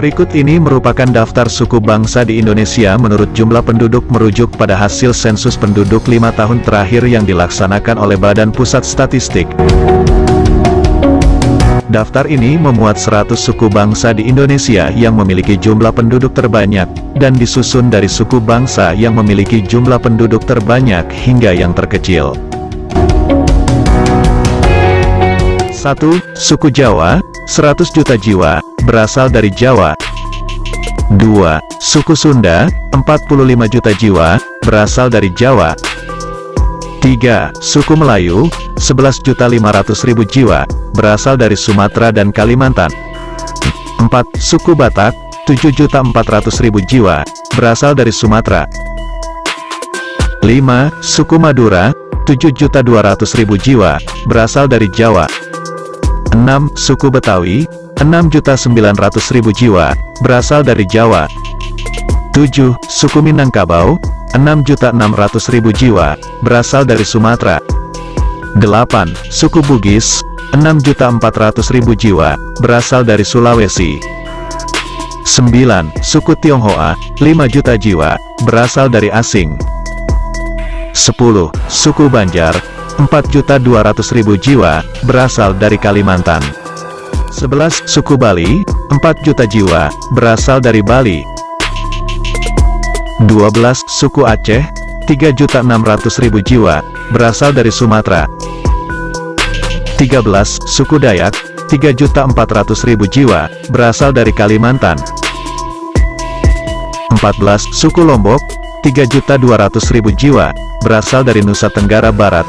Berikut ini merupakan daftar suku bangsa di Indonesia menurut jumlah penduduk merujuk pada hasil sensus penduduk 5 tahun terakhir yang dilaksanakan oleh Badan Pusat Statistik. Daftar ini memuat 100 suku bangsa di Indonesia yang memiliki jumlah penduduk terbanyak, dan disusun dari suku bangsa yang memiliki jumlah penduduk terbanyak hingga yang terkecil. 1. Suku Jawa, 100 juta jiwa, berasal dari Jawa. 2. Suku Sunda, 45 juta jiwa, berasal dari Jawa. 3. Suku Melayu, 11.500.000 jiwa, berasal dari Sumatera dan Kalimantan. 4. Suku Batak, 7.400.000 jiwa, berasal dari Sumatera. 5. Suku Madura, 7.200.000 jiwa, berasal dari Jawa. 6. Suku Betawi, 6.900.000 jiwa, berasal dari Jawa. 7. Suku Minangkabau, 6.600.000 jiwa, berasal dari Sumatera. 8. Suku Bugis, 6.400.000 jiwa, berasal dari Sulawesi. 9. Suku Tionghoa, 5 juta jiwa, berasal dari asing. 10. Suku Banjar, 4.200.000 jiwa, berasal dari Kalimantan. 11. Suku Bali, 4 juta jiwa, berasal dari Bali. 12. Suku Aceh, 3.600.000 jiwa, berasal dari Sumatera. 13. Suku Dayak, 3.400.000 jiwa, berasal dari Kalimantan. 14. Suku Lombok, 3.200.000 jiwa, berasal dari Nusa Tenggara Barat.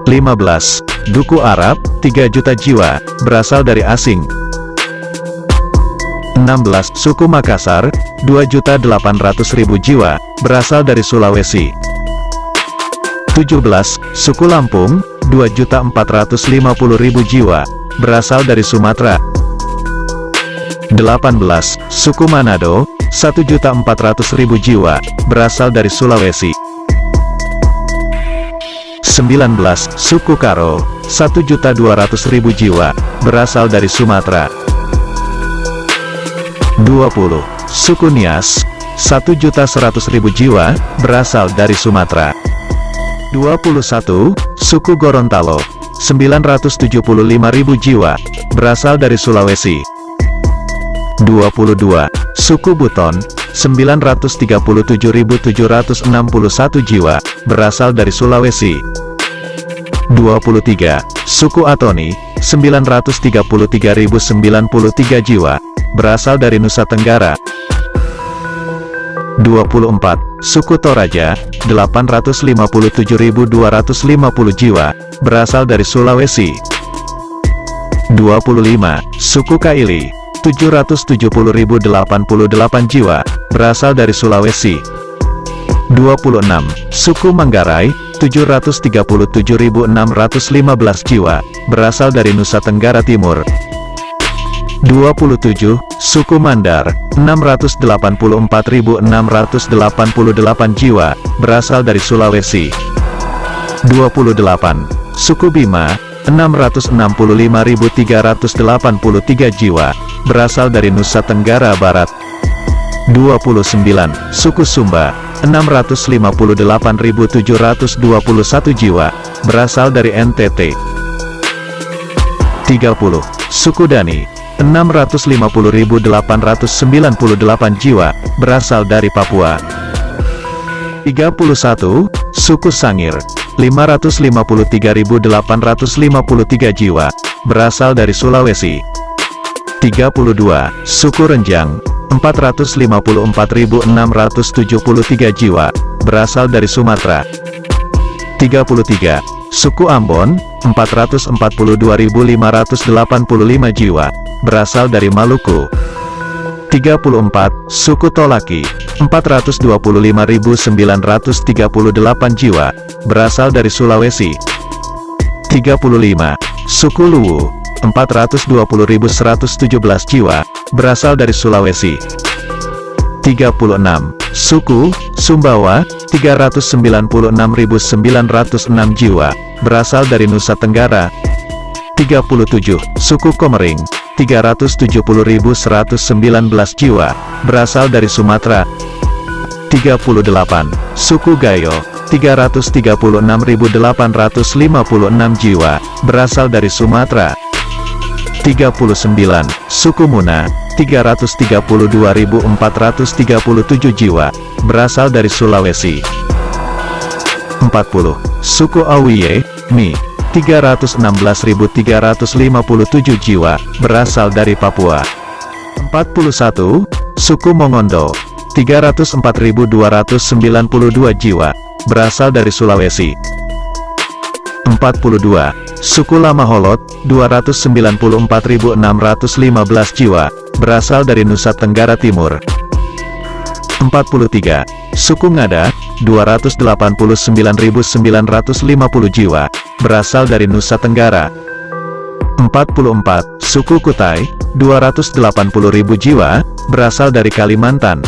15. Duku Arab, 3 juta jiwa, berasal dari asing. 16. Suku Makassar, 2.800.000 jiwa, berasal dari Sulawesi. 17. Suku Lampung, 2.450.000 jiwa, berasal dari Sumatera. 18. Suku Manado, 1.400.000 jiwa, berasal dari Sulawesi. 19. Suku Karo, 1.200.000 jiwa, berasal dari Sumatera. 20. Suku Nias, 1.100.000 jiwa, berasal dari Sumatera. 21. Suku Gorontalo, 975.000 jiwa, berasal dari Sulawesi. 22. Suku Buton, 937.761 jiwa, berasal dari Sulawesi. 23. Suku Atoni, 933.093 jiwa, berasal dari Nusa Tenggara. 24. Suku Toraja, 857.250 jiwa, berasal dari Sulawesi. 25. Suku Kaili, 770.088 jiwa, berasal dari Sulawesi. 26. Suku Manggarai, 737.615 jiwa, berasal dari Nusa Tenggara Timur. 27. Suku Mandar, 684.688 jiwa, berasal dari Sulawesi. 28. Suku Bima, 665.383 jiwa, berasal dari Nusa Tenggara Barat. 29. Suku Sumba, 658.721 jiwa, berasal dari NTT. 30. Suku Dani, 650.898 jiwa, berasal dari Papua. 31. Suku Sangir, 553.853 jiwa, berasal dari Sulawesi. 32. Suku Renjang, 454.673 jiwa, berasal dari Sumatera. 33. Suku Ambon, 442.585 jiwa, berasal dari Maluku. 34. Suku Tolaki, 425.938 jiwa, berasal dari Sulawesi. 35. Suku Luwu, 420.117 jiwa, berasal dari Sulawesi. 36. Suku Sumbawa, 396.906 jiwa, berasal dari Nusa Tenggara. 37. Suku Komering, 370.119 jiwa, berasal dari Sumatera. 38. Suku Gayo, 336.856 jiwa, berasal dari Sumatera. 39. Suku Muna, 332.437 jiwa, berasal dari Sulawesi. 40. Suku Awiye, Mi, 316.357 jiwa, berasal dari Papua. 41. Suku Mongondo, 304.292 jiwa, berasal dari Sulawesi. 42. Suku Lamaholot, 294.615 jiwa, berasal dari Nusa Tenggara Timur. 43. Suku Ngada, 289.950 jiwa, berasal dari Nusa Tenggara. 44. Suku Kutai, 280.000 jiwa, berasal dari Kalimantan.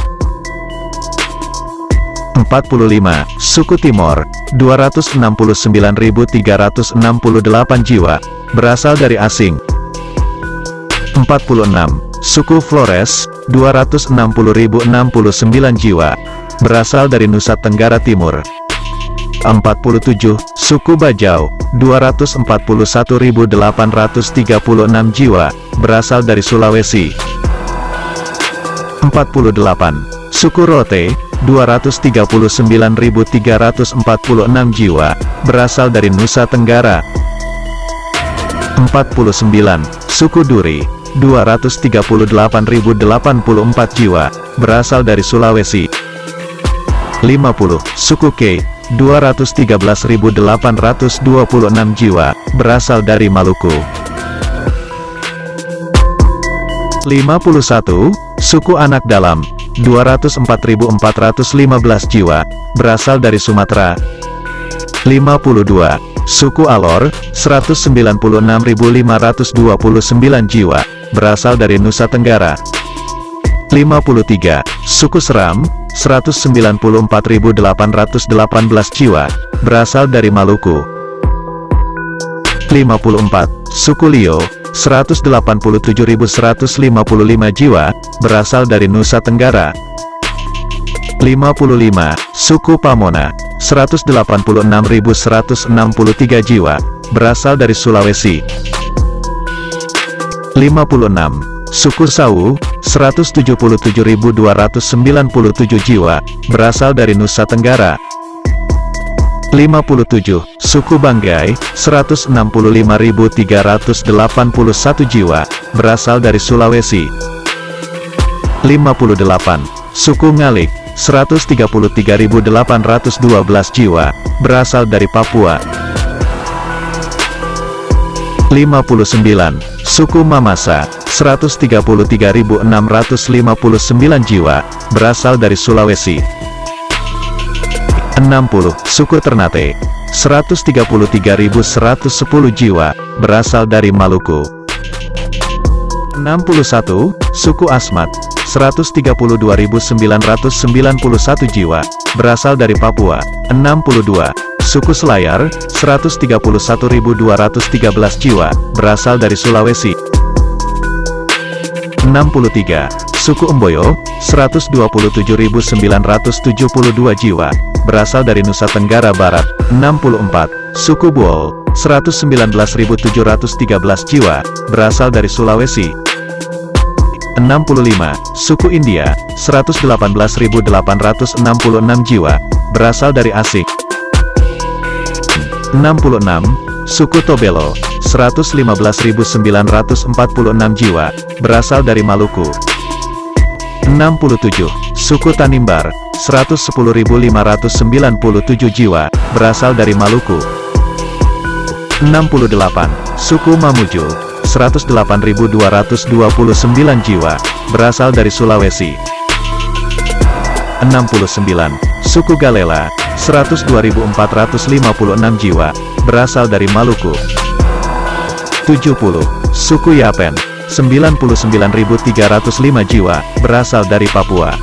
45. Suku Timor, 269.368 jiwa, berasal dari asing. 46. Suku Flores, 260.069 jiwa, berasal dari Nusa Tenggara Timur. 47. Suku Bajau, 241.836 jiwa, berasal dari Sulawesi. 48. Suku Rote, 239.346 jiwa, berasal dari Nusa Tenggara. 49. Suku Duri, 238.084 jiwa, berasal dari Sulawesi. 50. Suku Kei, 213.826 jiwa, berasal dari Maluku. 51. Suku Anak Dalam, 204.415 jiwa, berasal dari Sumatera. 52. Suku Alor, 196.529 jiwa, berasal dari Nusa Tenggara. 53. Suku Seram, 194.818 jiwa, berasal dari Maluku. 54. Suku Lio, 187.155 jiwa, berasal dari Nusa Tenggara. 55. Suku Pamona, 186.163 jiwa, berasal dari Sulawesi. 56. Suku Sawu, 177.297 jiwa, berasal dari Nusa Tenggara. 57. Suku Banggai, 165.381 jiwa, berasal dari Sulawesi. 58. Suku Ngalik, 133.812 jiwa, berasal dari Papua. 59. Suku Mamasa, 133.659 jiwa, berasal dari Sulawesi. 60. Suku Ternate, 133.110 jiwa, berasal dari Maluku. 61. Suku Asmat, 132.991 jiwa, berasal dari Papua. 62. Suku Selayar, 131.213 jiwa, berasal dari Sulawesi. 63. Suku Emboyo, 127.972 jiwa, berasal dari Nusa Tenggara Barat. 64. Suku Buol, 119.713 jiwa, berasal dari Sulawesi. 65. Suku India, 118.866 jiwa, berasal dari asing. 66. Suku Tobelo, 115.946 jiwa, berasal dari Maluku. 67. Suku Tanimbar, 110.597 jiwa, berasal dari Maluku. 68. Suku Mamuju, 108.229 jiwa, berasal dari Sulawesi. 69. Suku Galela, 102.456 jiwa, berasal dari Maluku. 70. Suku Yapen, 99.305 jiwa, berasal dari Papua.